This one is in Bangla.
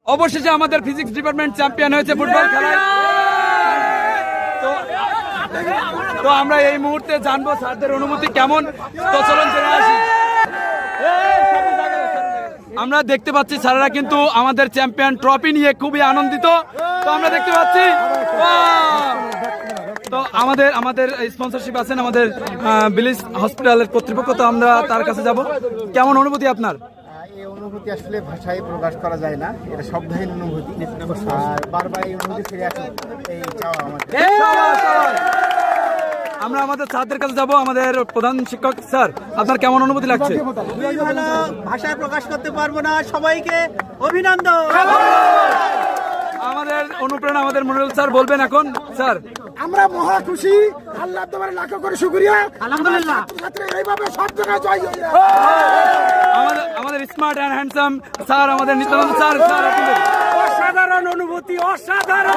অবশেষে আমাদের ফিজিক্স ডিপার্টমেন্ট চ্যাম্পিয়ন হয়েছে ফুটবল খেলায়। তো আমরা এই মুহূর্তে জানবো স্যারদের অনুভূতি কেমন। তো চলুন জেনে আসি। আমরা দেখতে পাচ্ছি স্যারেরা কিন্তু আমাদের চ্যাম্পিয়ন ট্রফি নিয়ে খুবই আনন্দিত। তো আমরা দেখতে পাচ্ছি তো আমাদের স্পন্সরশিপ আছেন আমাদের বিলিস হসপিটালের কর্তৃপক্ষ। তো আমরা তার কাছে যাব। কেমন অনুভূতি আপনার? এই অনুভূতি আসলে ভাষায় প্রকাশ করা যায় না, এটা শব্দহীন অনুভূতি। আর বারবার এই অনুভূতি ফিরে আসে, এই চাওয়া আমাদের। আমরা আমাদের স্যারদের কাছে যাব। আমাদের প্রধান শিক্ষক স্যার, আপনার কেমন অনুভূতি লাগছে? ভাষায় প্রকাশ করতে পারবো না। সবাইকে অভিনন্দন। আমাদের অনুপ্রেরণা আমাদের মনিরুল স্যার বলবেন এখন। স্যার, আমরা মহা খুশি, আল্লাহ তোমার লাখ করে শুকরিয়া। আলহামদুলিল্লাহ এইভাবে সব জায়গায় জয় হয়ে যায়। আমাদের স্মার্ট অ্যান্ড হ্যান্ডসাম স্যার, আমাদের নিত্যানন্দ স্যার। স্যার, অসাধারণ অনুভূতি, অসাধারণ।